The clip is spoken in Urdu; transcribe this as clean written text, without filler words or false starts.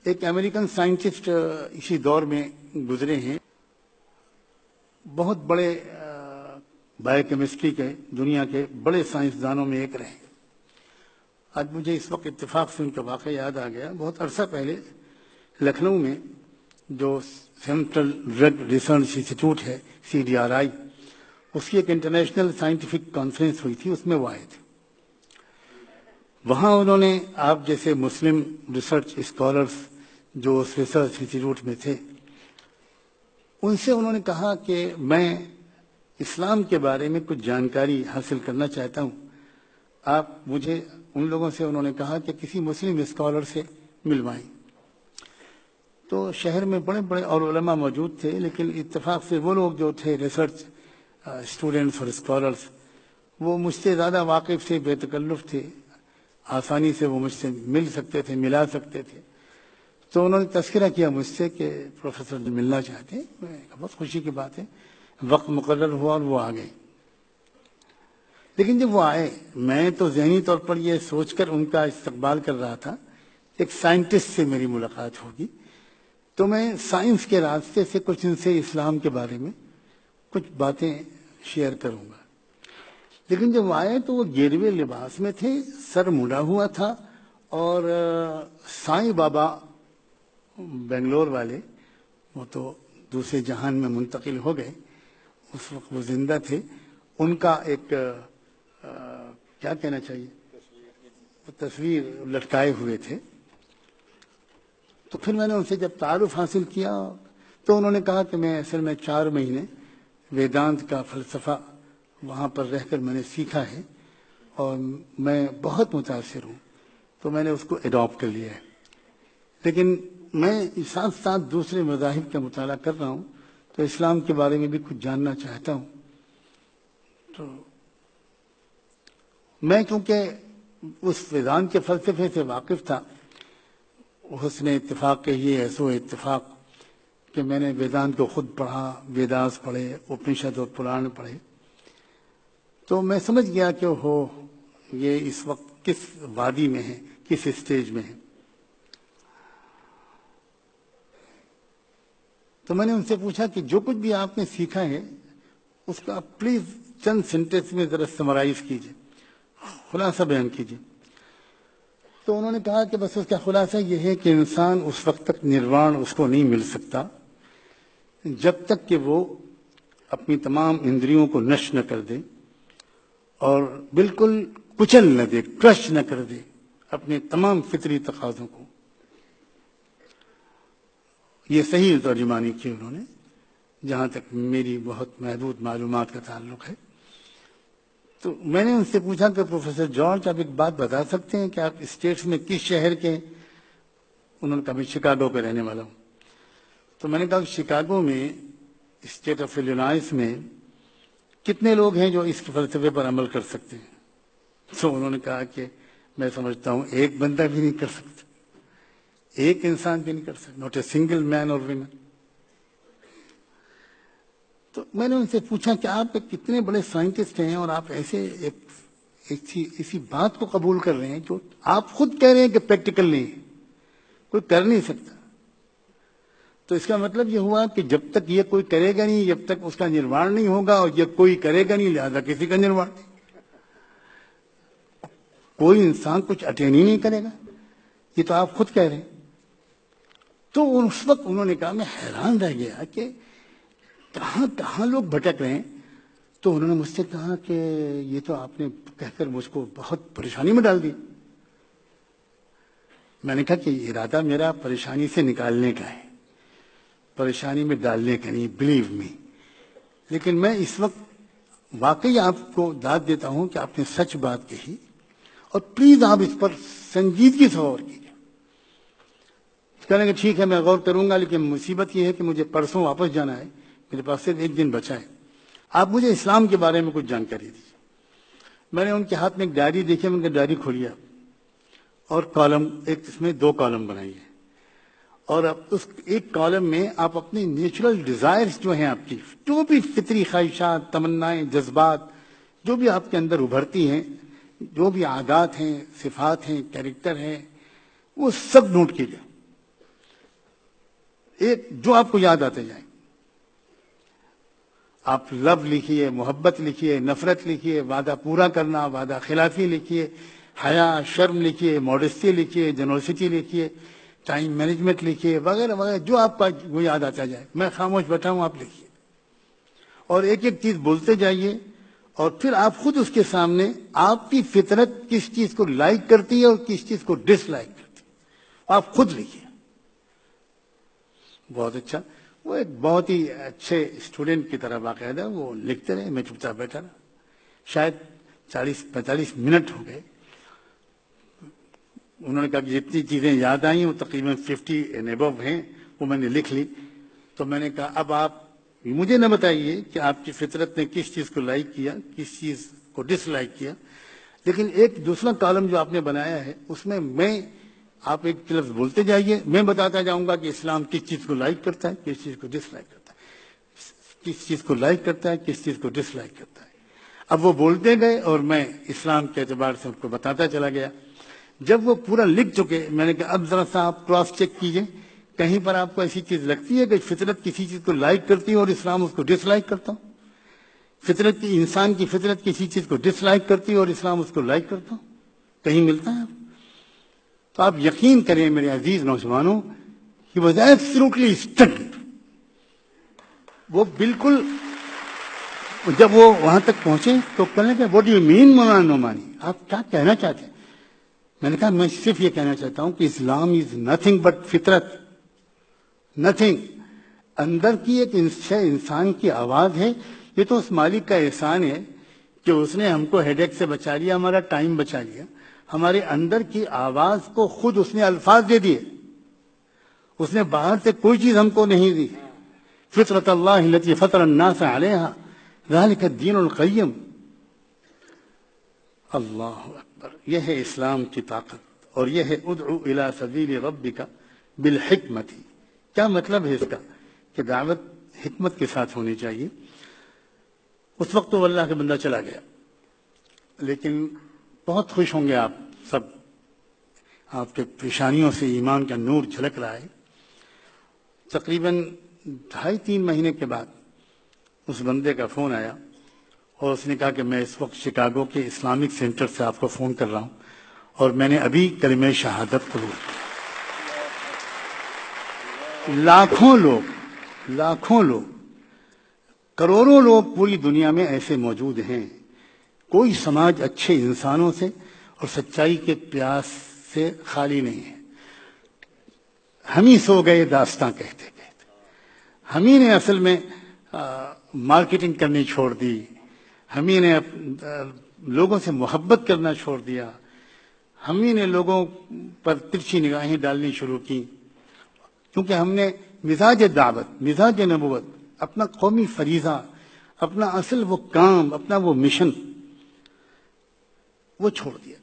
ایک امریکن سائنٹسٹ اسی دور میں گزرے ہیں، بہت بڑے بایو کیمسٹری کے دنیا کے بڑے سائنسدانوں میں ایک رہے۔ آج مجھے اس وقت اتفاق سے ان کا واقعہ یاد آ گیا۔ بہت عرصہ پہلے لکھنؤ میں جو سینٹرل ڈرگ ریسرچ انسٹیٹیوٹ ہے CDRI، اس کی ایک انٹرنیشنل سائنٹیفک کانفرنس ہوئی تھی، اس میں وہ آئے تھے۔ وہاں انہوں نے آپ جیسے مسلم ریسرچ اسکالرس جو اس ریسرچ انسٹیٹیوٹ میں تھے، ان سے انہوں نے کہا کہ میں اسلام کے بارے میں کچھ جانکاری حاصل کرنا چاہتا ہوں، آپ مجھے ان لوگوں سے انہوں نے کہا کہ کسی مسلم اسکالر سے ملوائیں۔ تو شہر میں بڑے بڑے اور علماء موجود تھے، لیکن اتفاق سے وہ لوگ جو تھے ریسرچ اسٹوڈنٹس اور اسکالرس، وہ مجھ سے زیادہ واقف تھے، بے تکلف تھے، آسانی سے وہ مجھ سے مل سکتے تھے، ملا سکتے تھے۔ تو انہوں نے تذکرہ کیا مجھ سے کہ پروفیسر ملنا چاہتے ہیں۔ میں کہا بہت خوشی کی بات ہے، وقت مقرر ہوا اور وہ آ گئے۔ لیکن جب وہ آئے، میں تو ذہنی طور پر یہ سوچ کر ان کا استقبال کر رہا تھا، ایک سائنٹسٹ سے میری ملاقات ہوگی تو میں سائنس کے راستے سے کچھ ان سے اسلام کے بارے میں کچھ باتیں شیئر کروں گا۔ لیکن جب وہ آئے تو وہ گیروے لباس میں تھے، سر مڑا ہوا تھا، اور سائیں بابا بنگلور والے، وہ تو دوسرے جہان میں منتقل ہو گئے، اس وقت وہ زندہ تھے، ان کا ایک کیا کہنا چاہیے، تصویر لٹکائے ہوئے تھے۔ تو پھر میں نے ان سے جب تعارف حاصل کیا تو انہوں نے کہا کہ میں اصل میں 4 مہینے ویدانت کا فلسفہ وہاں پر رہ کر میں نے سیکھا ہے اور میں بہت متاثر ہوں، تو میں نے اس کو اڈاپٹ کر لیا ہے۔ لیکن میں ساتھ ساتھ دوسرے مذاہب کا مطالعہ کر رہا ہوں، تو اسلام کے بارے میں بھی کچھ جاننا چاہتا ہوں۔ تو میں کیونکہ اس ویدانت کے فلسفے سے واقف تھا، حسن اتفاق کہیے ایسو اتفاق کہ میں نے ویدانت کو خود پڑھا، ویداس پڑھے، اپنشد اور پران پڑھے، تو میں سمجھ گیا کہ یہ اس وقت کس وادی میں ہے، کس اسٹیج میں ہے۔ تو میں نے ان سے پوچھا کہ جو کچھ بھی آپ نے سیکھا ہے اس کا پلیز چند سینٹنس میں ذرا سمرائز کیجیے، خلاصہ بیان کیجیے۔ تو انہوں نے کہا کہ بس اس کا خلاصہ یہ ہے کہ انسان اس وقت تک نروان اس کو نہیں مل سکتا جب تک کہ وہ اپنی تمام اندریوں کو نشٹ نہ کر دے اور بالکل کچل نہ دے، کرش نہ کر دے اپنے تمام فطری تقاضوں کو۔ یہ صحیح ترجمانی کی انہوں نے، جہاں تک میری بہت محدود معلومات کا تعلق ہے۔ تو میں نے ان سے پوچھا کہ پروفیسر جارج آپ ایک بات بتا سکتے ہیں کہ آپ اسٹیٹس میں کس شہر کے ہیں؟ انہوں نے کہا میں شکاگو کا رہنے والا ہوں۔ تو میں نے کہا کہ شکاگو میں اسٹیٹ آف ایلینوائس میں کتنے لوگ ہیں جو اس فلسفے پر عمل کر سکتے ہیں؟ تو انہوں نے کہا کہ میں سمجھتا ہوں ایک بندہ بھی نہیں کر سکتا، ایک انسان بھی نہیں کر سکتا، ناٹ اے سنگل مین اور ویمن۔ تو میں نے ان سے پوچھا کہ آپ کتنے بڑے سائنٹسٹ ہیں اور آپ ایسی بات کو قبول کر رہے ہیں جو آپ خود کہہ رہے ہیں کہ پریکٹیکل نہیں ہے، کوئی کر نہیں سکتا۔ تو اس کا مطلب یہ ہوا کہ جب تک یہ کوئی کرے گا نہیں، جب تک اس کا نروان نہیں ہوگا، اور یہ کوئی کرے گا نہیں، لہذا کسی کا نروان نہیں، کوئی انسان کچھ اٹین ہی نہیں کرے گا، یہ تو آپ خود کہہ رہے ہیں۔ تو اس وقت انہوں نے کہا، میں حیران رہ گیا کہ کہاں کہاں لوگ بھٹک رہے ہیں۔ تو انہوں نے مجھ سے کہا کہ یہ تو آپ نے کہہ کر مجھ کو بہت پریشانی میں ڈال دی۔ میں نے کہا کہ ارادہ میرا پریشانی سے نکالنے کا ہے، پریشانی میں ڈالنے کا نہیں، بلیو می۔ لیکن میں اس وقت واقعی آپ کو داد دیتا ہوں کہ آپ نے سچ بات کہی، اور پلیز آپ اس پر سنجیدگی سے غور کیجیے۔ کہنے کہ ٹھیک ہے میں غور کروں گا، لیکن مصیبت یہ ہے کہ مجھے پرسوں واپس جانا ہے، میرے پاس صرف 1 دن بچا ہے، آپ مجھے اسلام کے بارے میں کچھ جانکاری دیجیے۔ میں نے ان کے ہاتھ میں ایک ڈائری دیکھی، میں نے ڈائری کھولی اور کالم، اس میں 2 کالم بنائی ہے، اور اب اس ایک کالم میں آپ اپنی نیچرل ڈیزائرز جو ہیں، آپ کی جو بھی فطری خواہشات، تمنائیں، جذبات جو بھی آپ کے اندر ابھرتی ہیں، جو بھی عادات ہیں، صفات ہیں، کیریکٹر ہیں، وہ سب نوٹ کیجیے۔ ایک جو آپ کو یاد آتے جائیں. آپ لو لکھیے, محبت لکھیے, نفرت لکھیے, وعدہ پورا کرنا, وعدہ خلافی لکھیے, حیا, شرم لکھیے, ماڈسٹی لکھیے, جنرosity لکھیے, ٹائم مینجمنٹ لکھیے, وغیرہ وغیرہ, جو آپ کا وہ یاد آتا جائے. میں خاموش بیٹھا ہوں, آپ لکھیے اور ایک ایک چیز بولتے جائیے. اور پھر آپ خود اس کے سامنے آپ کی فطرت کس چیز کو لائک کرتی ہے اور کس چیز کو ڈس لائک کرتی ہے, آپ خود لکھیے. بہت اچھا. وہ ایک بہت ہی اچھے اسٹوڈنٹ کی طرح باقاعدہ وہ لکھتے رہے, میں چپ چاپ بیٹھا رہا. شاید 40-45 منٹ ہو گئے. انہوں نے کہا کہ جتنی چیزیں یاد آئیں وہ تقریباً 50 اینڈ ابو ہیں, وہ میں نے لکھ لی. تو میں نے کہا اب آپ مجھے نہ بتائیے کہ آپ کی فطرت نے کس چیز کو لائک کیا, کس چیز کو ڈس لائک کیا, لیکن ایک دوسرا کالم جو آپ نے بنایا ہے اس میں آپ ایک لفظ بولتے جائیے, میں بتاتا جاؤں گا کہ اسلام کس چیز کو لائک کرتا ہے, کس چیز کو ڈس لائک کرتا ہے, کس چیز کو لائک کرتا ہے, کس چیز کو ڈس لائک کرتا ہے. اب وہ بولتے گئے اور میں اسلام کے اعتبار سے ان کو بتاتا چلا گیا. جب وہ پورا لکھ چکے, میں نے کہا اب ذرا سا آپ کراس چیک کیجئے, کہیں پر آپ کو ایسی چیز لگتی ہے کہ فطرت کسی چیز کو لائک کرتی ہے اور اسلام اس کو ڈس لائک کرتا ہوں, فطرت کی انسان کی فطرت کسی چیز کو ڈس لائک کرتی ہے اور اسلام اس کو لائک کرتا ہوں, کہیں ملتا ہے؟ تو آپ یقین کریں میرے عزیز نوجوانوں, he was absolutely stunned. وہ بالکل, جب وہ وہاں تک پہنچے تو کہنے لگے what do you mean مولانا نعمانی, آپ کیا کہنا چاہتے ہیں؟ میں نے کہا میں صرف یہ کہنا چاہتا ہوں کہ اسلام از نتھنگ بٹ فطرت, نتھنگ. اندر کی ایک انسان کی آواز ہے. یہ تو اس مالک کا احسان ہے کہ اس نے ہم کو ہیڈ ایک سے بچا لیا, ہمارا ٹائم بچا لیا. ہمارے اندر کی آواز کو خود اس نے الفاظ دے دیے, اس نے باہر سے کوئی چیز ہم کو نہیں دی. فطرت اللہ التی فطر الناس علیہا ذالک الدین القیم. اللہ اکبر. یہ ہے اسلام کی طاقت, اور یہ ہے ادعو الی سبیل ربک بالحکمت. کیا مطلب ہے اس کا؟ کہ دعوت حکمت کے ساتھ ہونی چاہیے. اس وقت تو اللہ کا بندہ چلا گیا, لیکن بہت خوش ہوں گے آپ سب, آپ کے پیشانیوں سے ایمان کا نور جھلک رہا ہے. تقریباً 2.5-3 مہینے کے بعد اس بندے کا فون آیا اور اس نے کہا کہ میں اس وقت شکاگو کے اسلامک سینٹر سے آپ کو فون کر رہا ہوں اور میں نے ابھی کلمہ شہادت قبول کیا. لاکھوں لوگ, کروڑوں لوگ پوری دنیا میں ایسے موجود ہیں. کوئی سماج اچھے انسانوں سے اور سچائی کے پیاس سے خالی نہیں ہے. ہم ہی سو گئے داستاں کہتے کہتے, ہم ہی نے اصل میں مارکیٹنگ کرنی چھوڑ دی, ہم ہی نے لوگوں سے محبت کرنا چھوڑ دیا, ہم ہی نے لوگوں پر ترچھی نگاہیں ڈالنی شروع کی, کیونکہ ہم نے مزاج دعوت, مزاج نبوت, اپنا قومی فریضہ, اپنا اصل وہ کام, اپنا وہ مشن وہ چھوڑ دیا.